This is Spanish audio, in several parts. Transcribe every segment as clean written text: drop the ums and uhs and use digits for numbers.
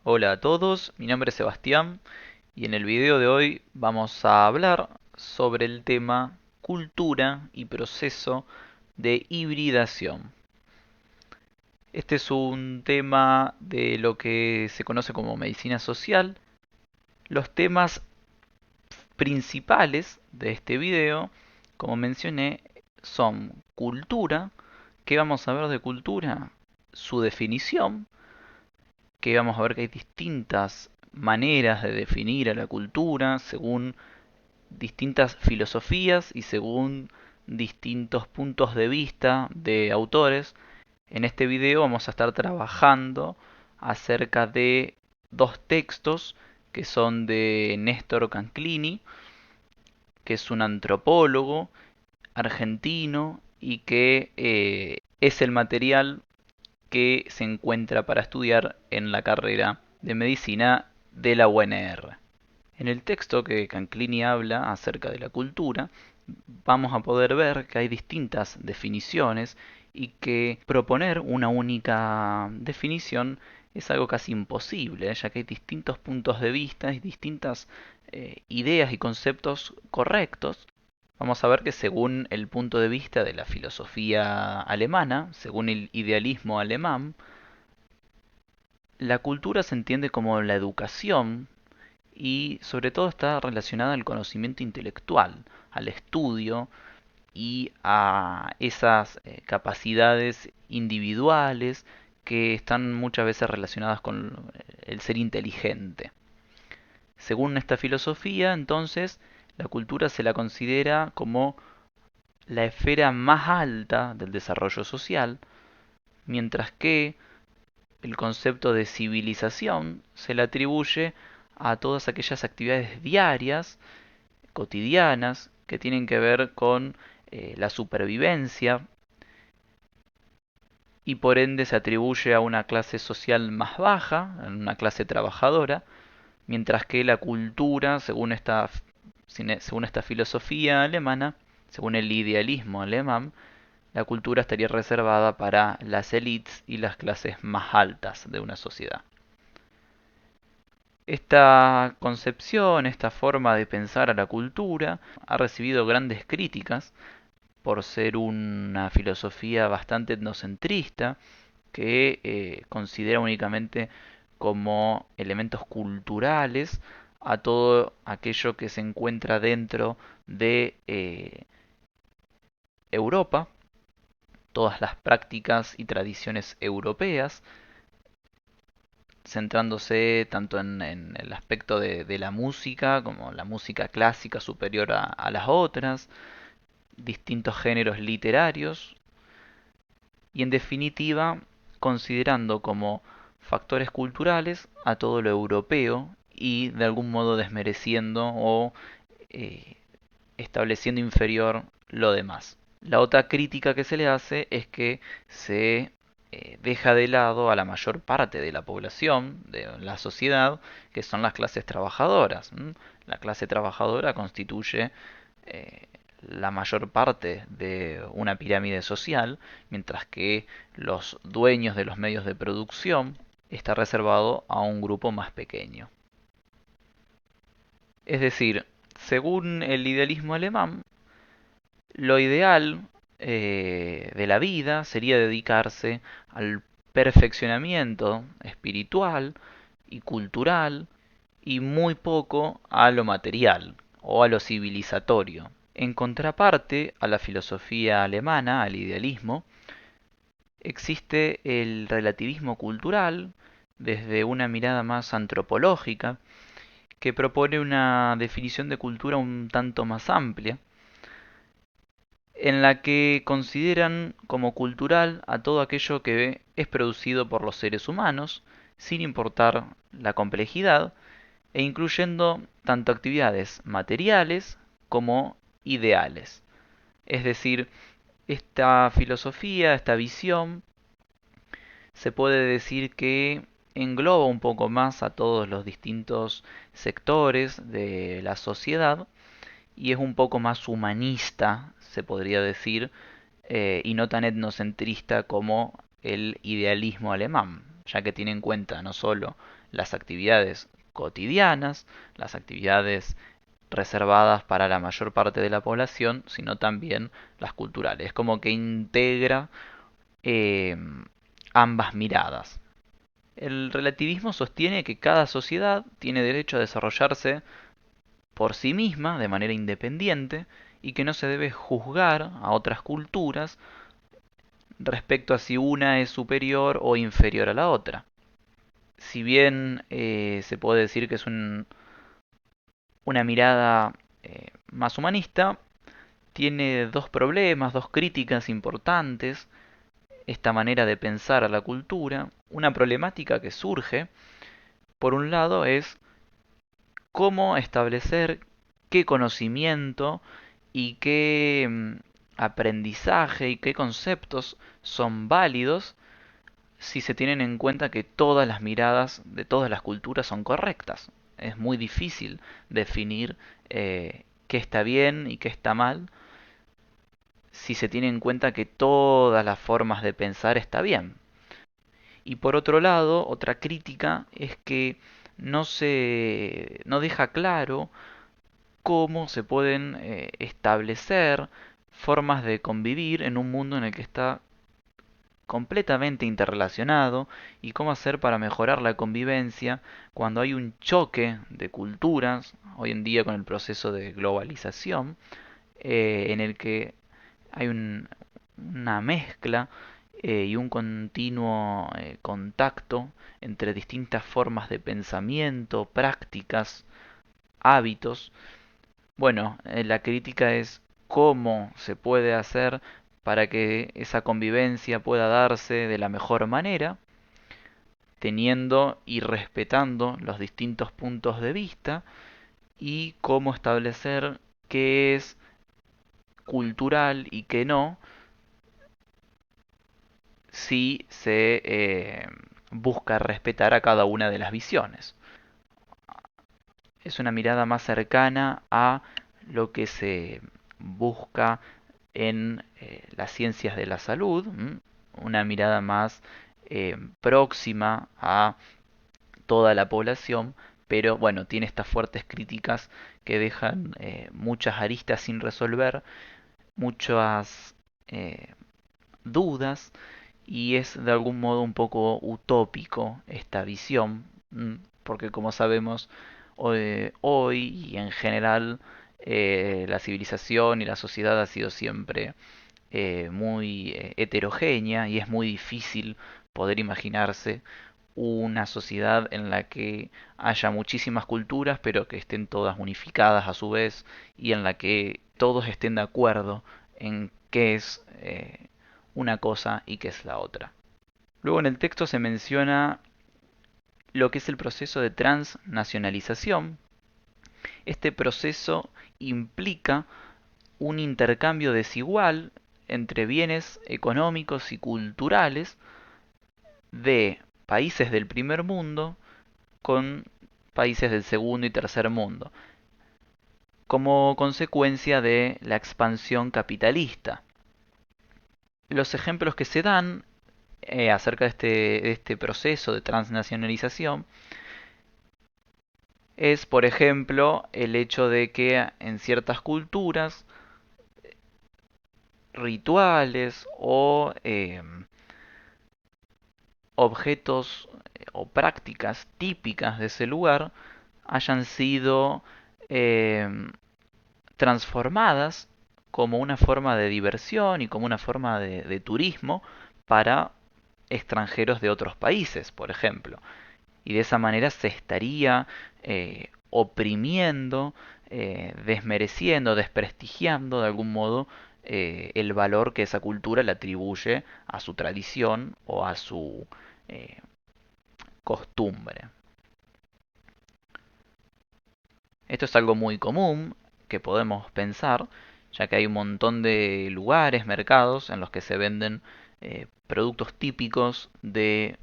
Hola a todos, mi nombre es Sebastián y en el video de hoy vamos a hablar sobre el tema cultura y proceso de hibridación. Este es un tema de lo que se conoce como medicina social. Los temas principales de este video, como mencioné, son cultura. ¿Qué vamos a ver de cultura? Su definición, que vamos a ver que hay distintas maneras de definir a la cultura según distintas filosofías y según distintos puntos de vista de autores. En este video vamos a estar trabajando acerca de dos textos que son de Néstor Canclini, que es un antropólogo argentino y que es el material que se encuentra para estudiar en la carrera de medicina de la UNR. En el texto que Canclini habla acerca de la cultura, vamos a poder ver que hay distintas definiciones y que proponer una única definición es algo casi imposible, ya que hay distintos puntos de vista y distintas ideas y conceptos correctos. Vamos a ver que según el punto de vista de la filosofía alemana, según el idealismo alemán, la cultura se entiende como la educación y sobre todo está relacionada al conocimiento intelectual, al estudio y a esas capacidades individuales que están muchas veces relacionadas con el ser inteligente. Según esta filosofía, entonces, la cultura se la considera como la esfera más alta del desarrollo social, mientras que el concepto de civilización se le atribuye a todas aquellas actividades diarias, cotidianas, que tienen que ver con la supervivencia y por ende se atribuye a una clase social más baja, a una clase trabajadora, mientras que la cultura, según esta filosofía alemana, según el idealismo alemán, la cultura estaría reservada para las élites y las clases más altas de una sociedad. Esta concepción, esta forma de pensar a la cultura, ha recibido grandes críticas por ser una filosofía bastante etnocentrista que considera únicamente como elementos culturales a todo aquello que se encuentra dentro de Europa, todas las prácticas y tradiciones europeas, centrándose tanto en el aspecto de la música como la música clásica superior a las otras, distintos géneros literarios y en definitiva considerando como factores culturales a todo lo europeo y de algún modo desmereciendo o eh, estableciendo inferior lo demás. La otra crítica que se le hace es que se deja de lado a la mayor parte de la población, de la sociedad, que son las clases trabajadoras. La clase trabajadora constituye eh, la mayor parte de una pirámide social, mientras que los dueños de los medios de producción está reservado a un grupo más pequeño. Es decir, según el idealismo alemán, lo ideal de la vida sería dedicarse al perfeccionamiento espiritual y cultural y muy poco a lo material o a lo civilizatorio. En contraparte a la filosofía alemana, al idealismo, existe el relativismo cultural desde una mirada más antropológica que propone una definición de cultura un tanto más amplia en la que consideran como cultural a todo aquello que es producido por los seres humanos, sin importar la complejidad, e incluyendo tanto actividades materiales como ideales. Es decir, esta filosofía, esta visión, se puede decir que engloba un poco más a todos los distintos sectores de la sociedad y es un poco más humanista, se podría decir, y no tan etnocentrista como el idealismo alemán, ya que tiene en cuenta no solo las actividades cotidianas, las actividades reservadas para la mayor parte de la población, sino también las culturales. Es como que integra eh, ambas miradas. El relativismo sostiene que cada sociedad tiene derecho a desarrollarse por sí misma de manera independiente y que no se debe juzgar a otras culturas respecto a si una es superior o inferior a la otra. Si bien se puede decir que es una mirada más humanista, tiene dos problemas, dos críticas importantes esta manera de pensar a la cultura. Una problemática que surge, por un lado, es cómo establecer qué conocimiento y qué aprendizaje y qué conceptos son válidos si se tienen en cuenta que todas las miradas de todas las culturas son correctas. Es muy difícil definir qué está bien y qué está mal si se tiene en cuenta que todas las formas de pensar está bien. Y por otro lado, otra crítica es que no deja claro cómo se pueden establecer formas de convivir en un mundo en el que está completamente interrelacionado y cómo hacer para mejorar la convivencia cuando hay un choque de culturas, hoy en día con el proceso de globalización, en el que hay una mezcla y un continuo contacto entre distintas formas de pensamiento, prácticas, hábitos. Bueno, la crítica es cómo se puede hacer para que esa convivencia pueda darse de la mejor manera, teniendo y respetando los distintos puntos de vista, y cómo establecer qué es cultural y qué no, si se busca respetar a cada una de las visiones. Es una mirada más cercana a lo que se busca en las ciencias de la salud, una mirada más próxima a toda la población, pero bueno, tiene estas fuertes críticas que dejan muchas aristas sin resolver, muchas dudas, y es de algún modo un poco utópico esta visión, porque como sabemos, hoy y en general la civilización y la sociedad ha sido siempre muy heterogénea y es muy difícil poder imaginarse una sociedad en la que haya muchísimas culturas pero que estén todas unificadas a su vez y en la que todos estén de acuerdo en qué es una cosa y qué es la otra. Luego en el texto se menciona lo que es el proceso de transnacionalización. Este proceso implica un intercambio desigual entre bienes económicos y culturales de países del primer mundo con países del segundo y tercer mundo, como consecuencia de la expansión capitalista. Los ejemplos que se dan acerca de este proceso de transnacionalización es, por ejemplo, el hecho de que en ciertas culturas rituales o objetos o prácticas típicas de ese lugar hayan sido eh, transformadas como una forma de diversión y como una forma de turismo para extranjeros de otros países, por ejemplo. Y de esa manera se estaría oprimiendo, desmereciendo, desprestigiando de algún modo el valor que esa cultura le atribuye a su tradición o a su eh, costumbre. Esto es algo muy común que podemos pensar, ya que hay un montón de lugares, mercados en los que se venden productos típicos de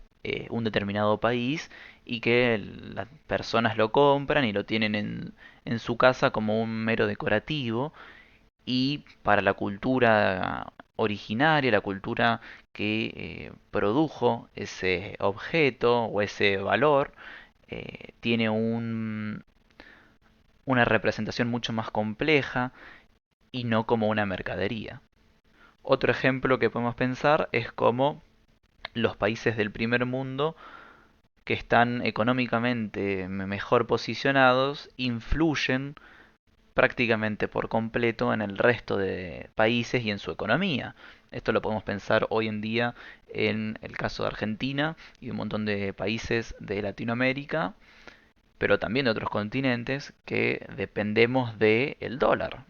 un determinado país y que las personas lo compran y lo tienen en su casa como un mero decorativo y para la cultura originaria, la cultura que produjo ese objeto o ese valor, tiene una representación mucho más compleja y no como una mercadería. Otro ejemplo que podemos pensar es cómo los países del primer mundo que están económicamente mejor posicionados influyen prácticamente por completo en el resto de países y en su economía. Esto lo podemos pensar hoy en día en el caso de Argentina y un montón de países de Latinoamérica, pero también de otros continentes que dependemos del dólar.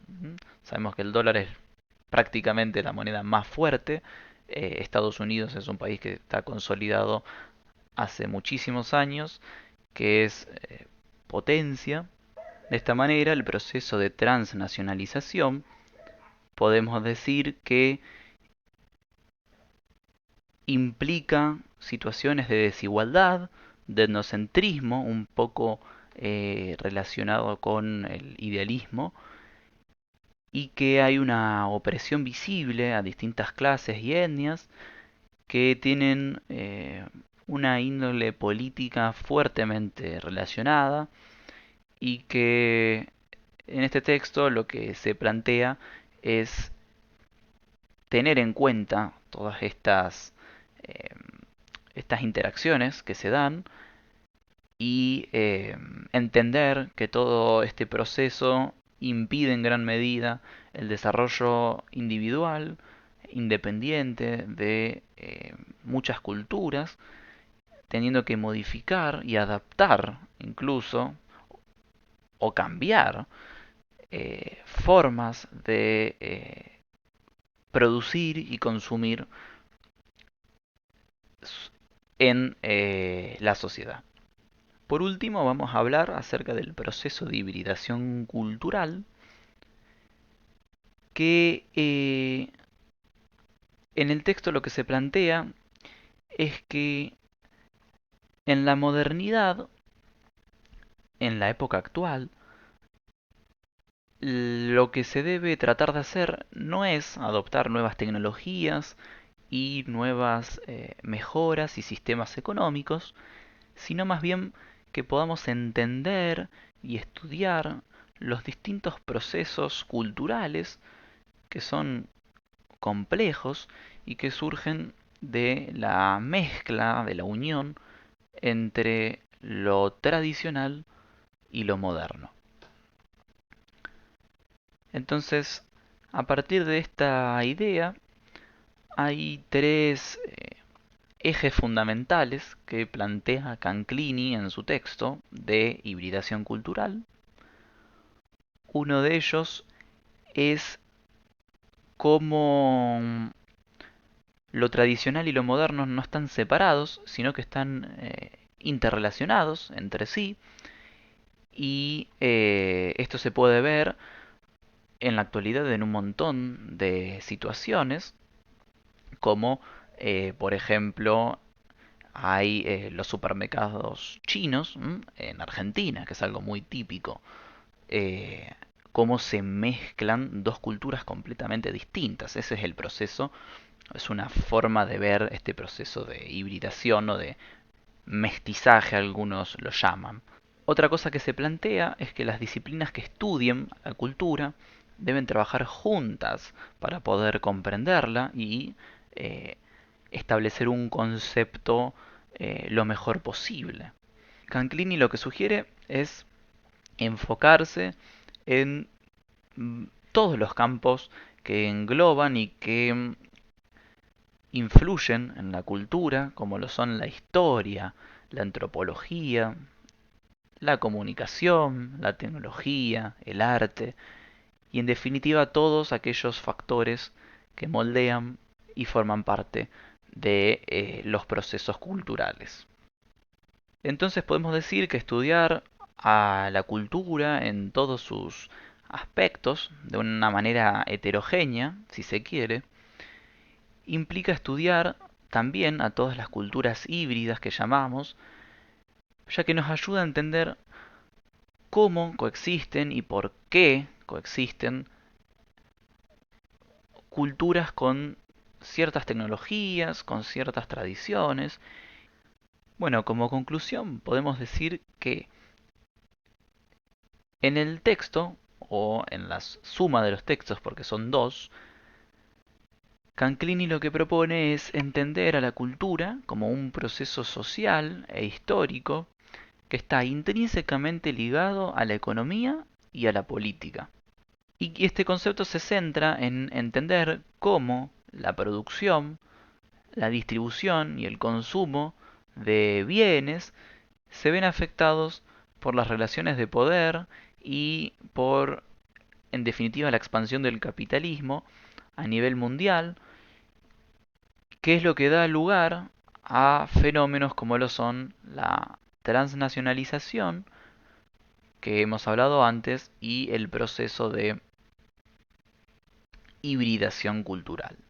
Sabemos que el dólar es prácticamente la moneda más fuerte. Estados Unidos es un país que está consolidado hace muchísimos años, que es potencia. De esta manera, el proceso de transnacionalización podemos decir que implica situaciones de desigualdad, de etnocentrismo, un poco relacionado con el idealismo, y que hay una opresión visible a distintas clases y etnias que tienen una índole política fuertemente relacionada y que en este texto lo que se plantea es tener en cuenta todas eh, estas interacciones que se dan y entender que todo este proceso impide en gran medida el desarrollo individual, independiente de muchas culturas, teniendo que modificar y adaptar incluso o cambiar formas de producir y consumir en la sociedad. Por último, vamos a hablar acerca del proceso de hibridación cultural, que en el texto lo que se plantea es que en la modernidad, en la época actual, lo que se debe tratar de hacer no es adoptar nuevas tecnologías y nuevas mejoras y sistemas económicos, sino más bien que podamos entender y estudiar los distintos procesos culturales que son complejos y que surgen de la mezcla, de la unión entre lo tradicional y lo moderno. Entonces, a partir de esta idea, hay tres ejes fundamentales que plantea Canclini en su texto de hibridación cultural. Uno de ellos es cómo lo tradicional y lo moderno no están separados, sino que están interrelacionados entre sí. Y esto se puede ver en la actualidad en un montón de situaciones, como por ejemplo hay los supermercados chinos en Argentina, que es algo muy típico. eh, Cómo se mezclan dos culturas completamente distintas. Ese es el proceso, es una forma de ver este proceso de hibridación o de mestizaje, algunos lo llaman. Otra cosa que se plantea es que las disciplinas que estudien la cultura deben trabajar juntas para poder comprenderla y eh, establecer un concepto lo mejor posible. Canclini lo que sugiere es enfocarse en todos los campos que engloban y que influyen en la cultura, como lo son la historia, la antropología, la comunicación, la tecnología, el arte y en definitiva todos aquellos factores que moldean y forman parte de los procesos culturales. Entonces podemos decir que estudiar a la cultura en todos sus aspectos, de una manera heterogénea, si se quiere, implica estudiar también a todas las culturas híbridas que llamamos, ya que nos ayuda a entender cómo coexisten y por qué coexisten culturas con ciertas tecnologías, con ciertas tradiciones. Bueno, como conclusión podemos decir que en el texto, o en la suma de los textos, porque son dos, Canclini lo que propone es entender a la cultura como un proceso social e histórico que está intrínsecamente ligado a la economía y a la política. Y este concepto se centra en entender cómo la producción, la distribución y el consumo de bienes se ven afectados por las relaciones de poder y por, en definitiva, la expansión del capitalismo a nivel mundial, que es lo que da lugar a fenómenos como lo son la transnacionalización, que hemos hablado antes, y el proceso de hibridación cultural.